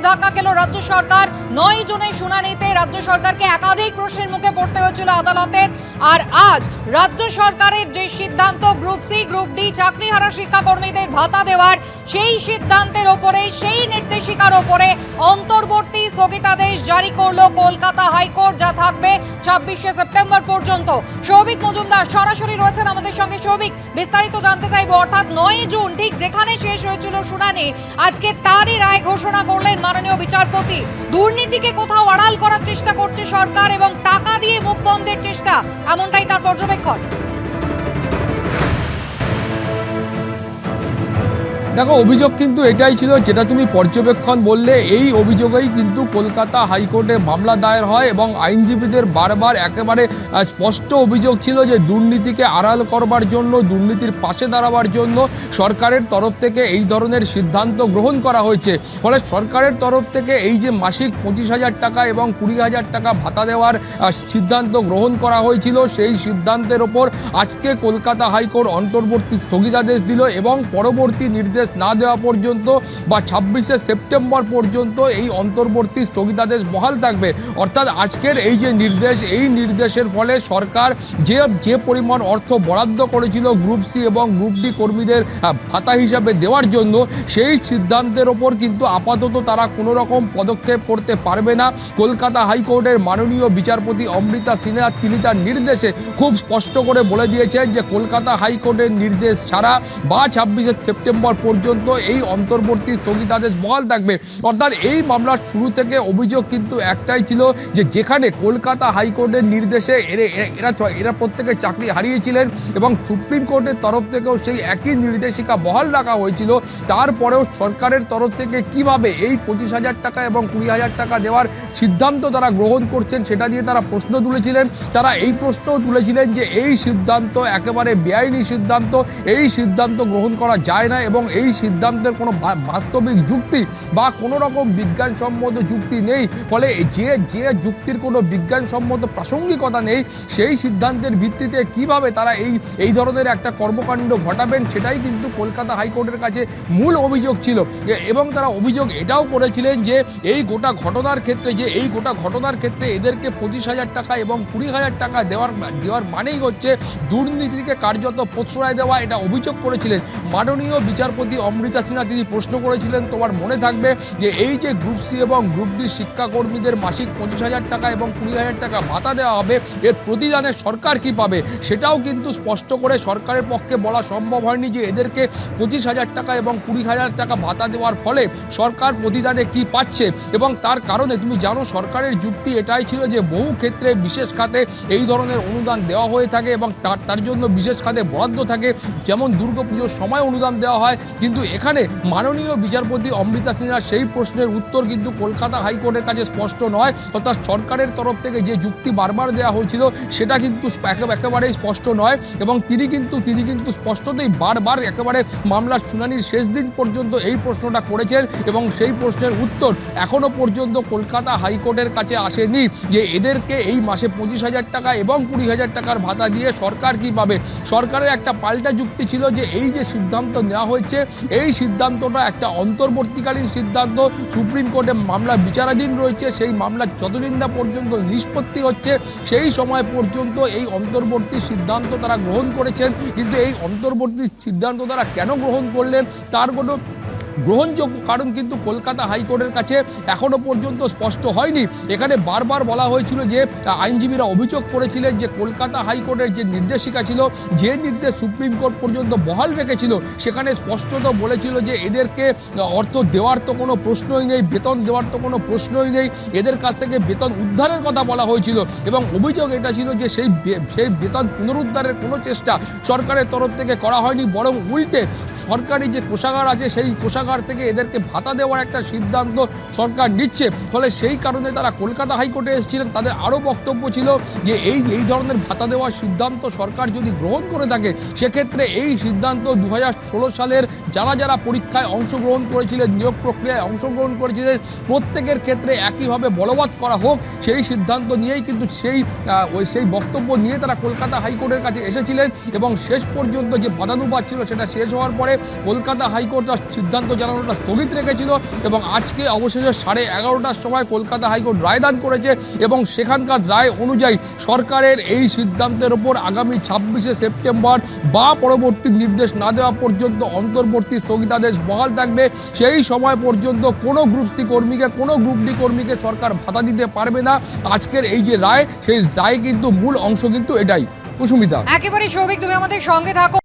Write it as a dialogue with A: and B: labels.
A: ধাক্কা খেল রাজ্য সরকার। 9 জনের শুনানিতে রাজ্য সরকারকে একাধিক প্রশ্নের মুখে পড়তে হয়েছিল আদালতের। আর আজ রাজ্য সরকারের যে সিদ্ধান্ত গ্রুপ সি গ্রুপ ডি চাকরিহারা শিক্ষাকর্মীদের ভাতা দেওয়ার, সেই সিদ্ধান্তের ওপরে, সেই নির্দেশিকার ওপরে অন্তর্বর্তী স্থগিতাদেশ জারি করলো কলকাতা হাইকোর্ট, যা থাকবে 26শে সেপ্টেম্বর পর্যন্ত। সৌভিক মজুমদার সরাসরি রয়েছেন আমাদের সঙ্গে। সৌভিক, বিস্তারিত জানতে চাইবো। অর্থাৎ 9 জুন ঠিক যেখানে শেষ হয়েছিল শুনানি, আজকে তারই রায় ঘোষণা করলেন মাননীয় বিচারপতি। দুর্নীতিকে কোথাও আড়াল করার চেষ্টা করছে সরকার এবং টাকা দিয়ে মুখ বন্ধের চেষ্টা, এমনটাই তার পর্যবেক্ষণ।
B: দেখো, অভিযোগ কিন্তু এটাই ছিল যেটা তুমি পর্যবেক্ষণ বললে। এই অভিযোগেই কিন্তু কলকাতা হাইকোর্টে মামলা দায়ের হয় এবং আইনজীবীদের বারবার একেবারে স্পষ্ট অভিযোগ ছিল যে দুর্নীতিকে আড়াল করবার জন্য, দুর্নীতির পাশে দাঁড়াবার জন্য সরকারের তরফ থেকে এই ধরনের সিদ্ধান্ত গ্রহণ করা হয়েছে। ফলে সরকারের তরফ থেকে এই যে মাসিক 25,000 টাকা এবং 20,000 টাকা ভাতা দেওয়ার সিদ্ধান্ত গ্রহণ করা হয়েছিল, সেই সিদ্ধান্তের ওপর আজকে কলকাতা হাইকোর্ট অন্তর্বর্তী স্থগিতাদেশ দিল এবং পরবর্তী নির্দেশ না দেওয়া পর্যন্ত বা 26শে সেপ্টেম্বর পর্যন্ত এই অন্তর্বর্তী স্থগিতাদেশ বহাল থাকবে। অর্থাৎ আজকের এই যে নির্দেশ, এই নির্দেশের ফলে সরকার যে পরিমাণ অর্থ বরাদ্দ করেছিল গ্রুপ সি এবং গ্রুপ ডি কর্মীদের ভাতা হিসাবে দেওয়ার জন্য, সেই সিদ্ধান্তের ওপর কিন্তু আপাতত তারা কোনো রকম পদক্ষেপ করতে পারবে না। কলকাতা হাইকোর্টের মাননীয় বিচারপতি অমৃতা সিনহা তিনি তার নির্দেশে খুব স্পষ্ট করে বলে দিয়েছেন যে কলকাতা হাইকোর্টের নির্দেশ ছাড়া বা 26শে সেপ্টেম্বর পর্যন্ত এই অন্তর্বর্তী স্থগিতাদেশ বহাল থাকবে। অর্থাৎ এই মামলার শুরু থেকে অভিযোগ কিন্তু একটাই ছিল যে যেখানে কলকাতা হাইকোর্টের নির্দেশে এরা প্রত্যেকে চাকরি হারিয়েছিলেন এবং সুপ্রিম কোর্টের তরফ থেকেও সেই একই নির্দেশিকা বহাল রাখা হয়েছিল, তারপরেও সরকারের তরফ থেকে কিভাবে এই 25,000 টাকা এবং 20,000 টাকা দেওয়ার সিদ্ধান্ত তারা গ্রহণ করছেন সেটা নিয়ে তারা প্রশ্ন তুলেছিলেন। তারা এই প্রশ্নও তুলেছিলেন যে এই সিদ্ধান্ত একেবারে বেআইনি সিদ্ধান্ত, এই সিদ্ধান্ত গ্রহণ করা যায় না এবং এই সিদ্ধান্তের কোনো বাস্তবিক যুক্তি বা কোনো রকম বিজ্ঞানসম্মত যুক্তি নেই। ফলে যে যুক্তির কোনো বিজ্ঞানসম্মত প্রাসঙ্গিকতা নেই, সেই সিদ্ধান্তের ভিত্তিতে কিভাবে তারা এই ধরনের একটা কর্মকাণ্ড ঘটাবেন, সেটাই কিন্তু কলকাতা হাইকোর্টের কাছে মূল অভিযোগ ছিল। এবং তারা অভিযোগ এটাও করেছিলেন যে এই গোটা ঘটনার ক্ষেত্রে এদেরকে 25,000 টাকা এবং 20,000 টাকা দেওয়ার মানেই হচ্ছে দুর্নীতিকে কার্যত প্রশ্রয় দেওয়া। এটা অভিযোগ করেছিলেন মাননীয় বিচারপতি অমৃতা সিনহা। তিনি প্রশ্ন করেছিলেন, তোমার মনে থাকবে যে এই যে গ্রুপ সি এবং গ্রুপ ডি শিক্ষাকর্মীদের মাসিক 25,000 টাকা এবং 20,000 টাকা ভাতা দেওয়া হবে, এর প্রতিদানে সরকার কি পাবে? সেটাও কিন্তু স্পষ্ট করে সরকারের পক্ষে বলা সম্ভব হয়নি যে এদেরকে 25,000 টাকা এবং 20,000 টাকা ভাতা দেওয়ার ফলে সরকার প্রতিদানে কি পাচ্ছে। এবং তার কারণে তুমি জানো সরকারের যুক্তি এটাই ছিল যে বহু ক্ষেত্রে বিশেষ খাতে এই ধরনের অনুদান দেওয়া হয়ে থাকে এবং তার জন্য বিশেষ খাতে বরাদ্দ থাকে, যেমন দুর্গাপুজোর সময় অনুদান দেওয়া হয়। কিন্তু এখানে মাননীয় বিচারপতি অমৃতা সিনহা সেই প্রশ্নের উত্তর কিন্তু কলকাতা হাইকোর্টের কাছে স্পষ্ট নয়। অর্থাৎ সরকারের তরফ থেকে যে যুক্তি বারবার দেওয়া হয়েছিল সেটা কিন্তু একেবারেই স্পষ্ট নয় এবং তিনি কিন্তু স্পষ্টতই বারবার একেবারে মামলার শুনানির শেষ দিন পর্যন্ত এই প্রশ্নটা করেছেন এবং সেই প্রশ্নের উত্তর এখনো পর্যন্ত কলকাতা হাইকোর্টের কাছে আসেনি যে এদেরকে এই মাসে 25,000 টাকা এবং 20,000 টাকার ভাতা দিয়ে সরকার কি পাবে। সরকারের একটা পাল্টা যুক্তি ছিল যে এই যে সিদ্ধান্ত নেওয়া হয়েছে, এই সিদ্ধান্তটা একটা অন্তর্বর্তীকালীন সিদ্ধান্ত, সুপ্রিম কোর্টে মামলা বিচারাধীন রয়েছে, সেই মামলা যতদিন না পর্যন্ত নিষ্পত্তি হচ্ছে সেই সময় পর্যন্ত এই অন্তর্বর্তী সিদ্ধান্ত তারা গ্রহণ করেছেন। কিন্তু এই অন্তর্বর্তী সিদ্ধান্ত তারা কেন গ্রহণ করলেন তার কোনো গ্রহণযোগ্য কারণ কিন্তু কলকাতা হাইকোর্টের কাছে এখনো পর্যন্ত স্পষ্ট হয়নি। এখানে বারবার বলা হয়েছিল যে আইনজীবীরা অভিযোগ করেছিলেন যে কলকাতা হাইকোর্টের যে নির্দেশিকা ছিল, যে নির্দেশ সুপ্রিম কোর্ট পর্যন্ত বহাল রেখেছিল, সেখানে স্পষ্টত বলেছিল যে এদেরকে অর্থ দেওয়ার তো কোনো প্রশ্নই নেই, বেতন দেওয়ার তো কোনো প্রশ্নই নেই, এদের কাছ থেকে বেতন উদ্ধারের কথা বলা হয়েছিল এবং অভিযোগ এটা ছিল যে সেই বেতন পুনরুদ্ধারের কোনো চেষ্টা সরকারের তরফ থেকে করা হয়নি, বরং উল্টে সরকারি যে কোষাগার আছে সেই কোষাগার থেকে এদেরকে ভাতা দেওয়ার একটা সিদ্ধান্ত সরকার নিচ্ছে। ফলে সেই কারণে তারা কলকাতা হাইকোর্টে এসেছিলেন। তাদের আরও বক্তব্য ছিল যে এই ধরনের ভাতা দেওয়ার সিদ্ধান্ত সরকার যদি গ্রহণ করে থাকে, সেক্ষেত্রে এই সিদ্ধান্ত 2016 সালের যারা পরীক্ষায় অংশগ্রহণ করেছিলেন, নিয়োগ প্রক্রিয়ায় অংশগ্রহণ করেছিলেন, প্রত্যেকের ক্ষেত্রে একইভাবে বলবৎ করা হোক, সেই সিদ্ধান্ত নিয়েই কিন্তু সেই বক্তব্য নিয়ে তারা কলকাতা হাইকোর্টের কাছে এসেছিলেন এবং শেষ পর্যন্ত যে বাদানুবাদ ছিল সেটা শেষ হওয়ার পরে কলকাতা হাইকোর্ট তার সিদ্ধান্ত জানানোটা স্থগিত রেখেছিল এবং আজকে অবশেষে 11:30টার সময় কলকাতা হাইকোর্ট রায়দান করেছে এবং সেখানকার রায় অনুযায়ী সরকারের এই সিদ্ধান্তের ওপর আগামী 26শে সেপ্টেম্বর বা পরবর্তী নির্দেশ না দেওয়া পর্যন্ত অন্তর্বর্তী স্থগিতাদেশ বহাল থাকবে। সেই সময় পর্যন্ত কোনো গ্রুপ সি কর্মীকে, কোনো গ্রুপ ডি কর্মীকে সরকার ভাতা দিতে পারবে না। আজকের এই যে রায়, সেই রায় কিন্তু মূল অংশ কিন্তু এটাই। কুসুমিতা,
A: একেবারে সৌভিক, তুমি আমাদের সঙ্গে থাকো।